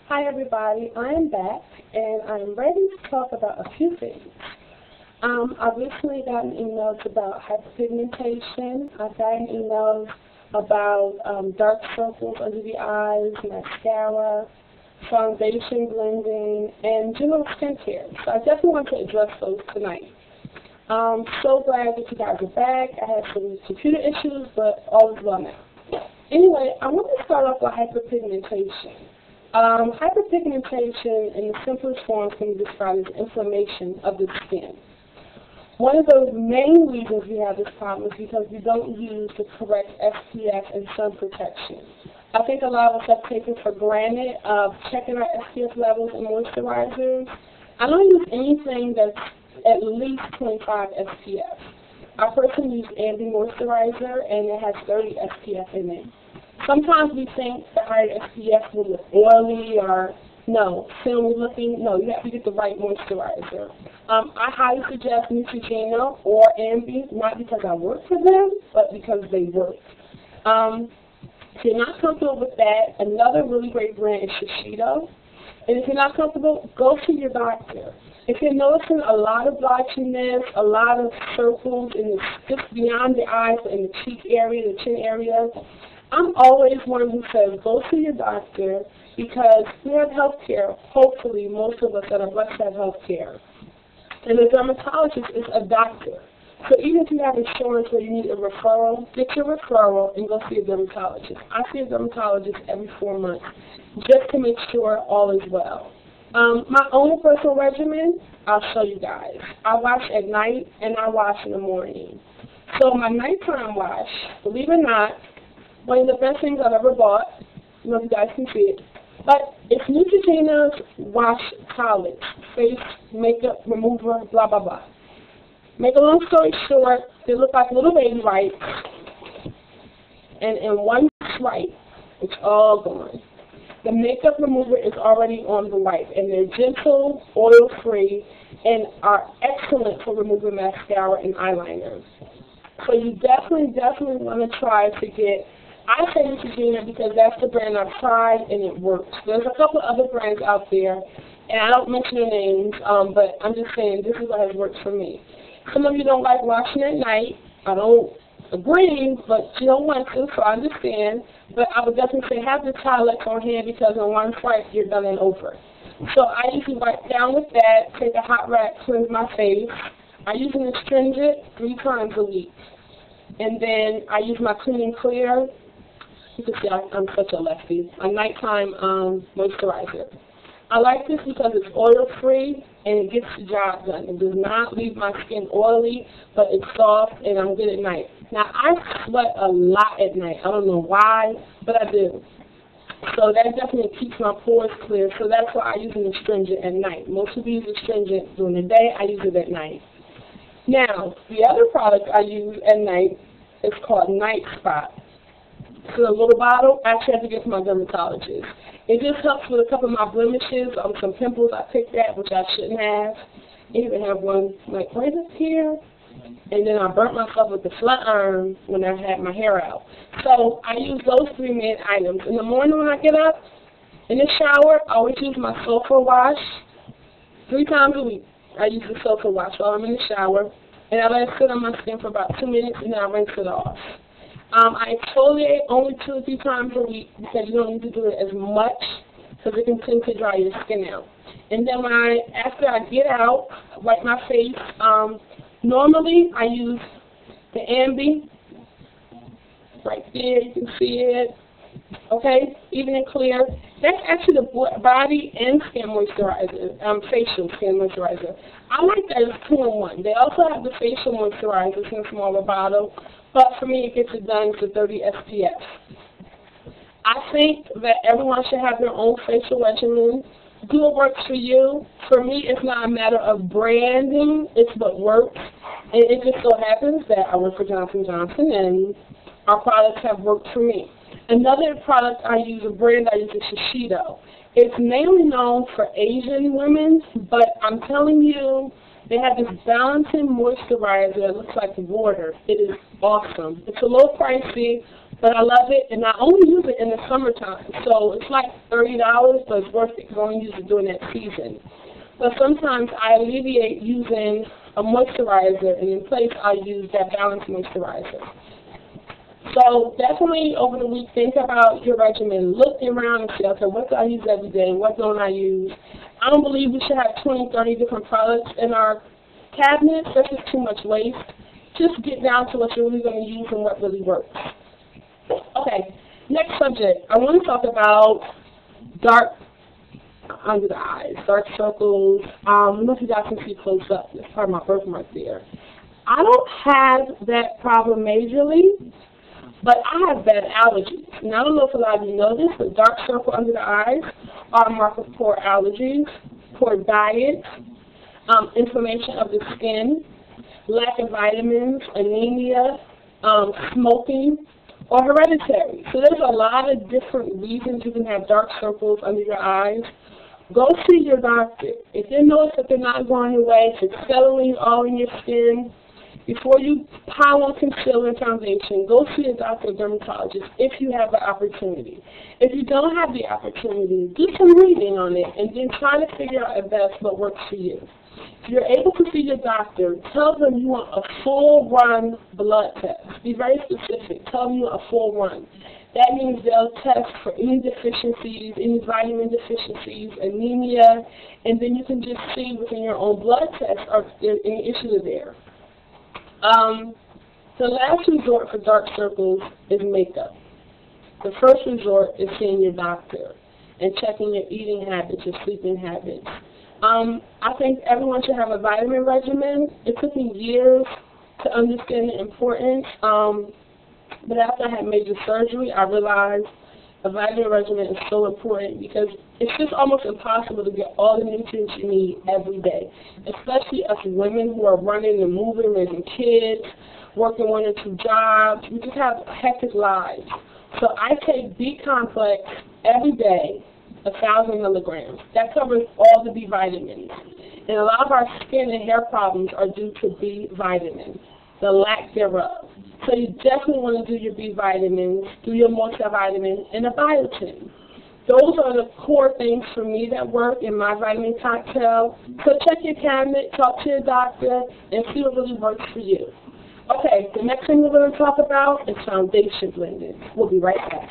Hi everybody, I am back and I'm ready to talk about a few things. I've recently gotten emails about hyperpigmentation. I've gotten emails about dark circles under the eyes, mascara, foundation blending, and general skincare. So I definitely want to address those tonight. I'm so glad that you guys are back. I had some computer issues, but all is well now. Anyway, I want to start off with hyperpigmentation. Hyperpigmentation in the simplest form can be described as inflammation of the skin. One of the main reasons we have this problem is because we don't use the correct SPF and sun protection. I think a lot of us have taken for granted checking our SPF levels and moisturizers. I don't use anything that's at least 25 SPF. I personally use Ambi moisturizer and it has 30 SPF in it. Sometimes we think the higher SPF will look oily or filmy looking. No, you have to get the right moisturizer. I highly suggest Neutrogena or Ambi, not because I work for them, but because they work. If you're not comfortable with that, another really great brand is Shiseido. And if you're not comfortable, go to your doctor. If you're noticing a lot of blotchiness, a lot of circles just beyond the eyes, in the cheek area, the chin area, I'm always one who says go to your doctor because we have health care. Hopefully, most of us that are blessed have health care. And a dermatologist is a doctor. So even if you have insurance where you need a referral, get your referral and go see a dermatologist. I see a dermatologist every 4 months just to make sure all is well. My own personal regimen, I'll show you guys. I wash at night and I wash in the morning. So my nighttime wash, believe it or not, one of the best things I've ever bought. I don't know if you guys can see it. But it's Neutrogena's wash towels, face, makeup remover, blah, blah, blah. Make a long story short, they look like little baby wipes. And in one swipe, it's all gone. The makeup remover is already on the wipe, and they're gentle, oil-free, and are excellent for removing mascara and eyeliners. So you definitely want to try to get, I say Neutrogena because that's the brand I've tried and it works. There's a couple other brands out there, and I don't mention their names, but I'm just saying this is what has worked for me. Some of you don't like washing at night. I don't agree, but you don't want to, so I understand. But I would definitely say have the towelettes on hand because in one swipe you're done and over. So I usually wipe down with that, take a hot rag, cleanse my face. I use an astringent 3 times a week. And then I use my Clean and Clear. You can see I'm such a lefty. A nighttime moisturizer. I like this because it's oil-free and it gets the job done. It does not leave my skin oily, but it's soft and I'm good at night. Now, I sweat a lot at night. I don't know why, but I do. So that definitely keeps my pores clear, so that's why I use an astringent at night. Most of these astringent during the day, I use it at night. Now, the other product I use at night is called Night Spot. It's a little bottle. I actually had to get from my dermatologist. It just helps with a couple of my blemishes, some pimples I picked at, which I shouldn't have. I even have one like right up here. And then I burnt myself with the flat iron when I had my hair out. So I use those 3 main items. In the morning when I get up, in the shower, I always use my sulfur wash 3 times a week. I use the sulfur wash while I'm in the shower. And I let it sit on my skin for about 2 minutes and then I rinse it off. I exfoliate only 2 or 3 times a week because you don't need to do it as much because it can tend to dry your skin out. And then after I get out, wipe my face. Normally I use the Ambi. Right there, you can see it. Okay, even in clear. That's actually the body and skin moisturizer, facial skin moisturizer. I like that as 2-in-1. They also have the facial moisturizer in a smaller bottle, but for me it gets it done to 30 SPF. I think that everyone should have their own facial regimen. Do what works for you. For me, it's not a matter of branding, it's what works. And it just so happens that I work for Johnson & Johnson and our products have worked for me. Another product I use, a brand I use is Shiseido. It's mainly known for Asian women, but I'm telling you, they have this balancing moisturizer that looks like water. It is awesome. It's a little pricey, But I love it, and I only use it in the summertime. So it's like $30, but it's worth it. Go and use it during that season. But sometimes I alleviate using a moisturizer, and in place I use that Balance Moisturizer. So definitely over the week, think about your regimen. Look around and say, okay, what do I use every day? What don't I use? I don't believe we should have 20, 30 different products in our cabinets. That's just too much waste. Just get down to what you're really going to use and what really works. Okay, next subject. I want to talk about dark under the eyes, dark circles. I don't know if you guys can see close up. That's part of my birthmark there. I don't have that problem majorly, but I have bad allergies. And I don't know if a lot of you know this, but dark circle under the eyes are a mark of poor allergies, poor diet, inflammation of the skin, lack of vitamins, anemia, smoking, or hereditary. So there's a lot of different reasons you can have dark circles under your eyes. Go see your doctor. If you notice that they're not going away, if it's settling all in your skin, before you pile on concealer and foundation, go see a doctor or dermatologist if you have the opportunity. If you don't have the opportunity, do some reading on it and then try to figure out if that's what works for you. If you're able to see your doctor, tell them you want a full-run blood test. Be very specific. Tell them you want a full run. That means they'll test for any deficiencies, any vitamin deficiencies, anemia, and then you can just see within your own blood test if there's any issue there. The last resort for dark circles is makeup. The first resort is seeing your doctor and checking your eating habits, your sleeping habits. I think everyone should have a vitamin regimen. It took me years to understand the importance, but after I had major surgery, I realized a vitamin regimen is so important because it's just almost impossible to get all the nutrients you need every day, especially us women who are running and moving, raising kids, working 1 or 2 jobs. We just have hectic lives. So I take B-complex every day, 1,000 milligrams. That covers all the B vitamins. And a lot of our skin and hair problems are due to B vitamins, the lack thereof. So you definitely want to do your B vitamins, do your multivitamin, and a biotin. Those are the core things for me that work in my vitamin cocktail. So check your cabinet, talk to your doctor, and see what really works for you. Okay, the next thing we're going to talk about is foundation blending. We'll be right back.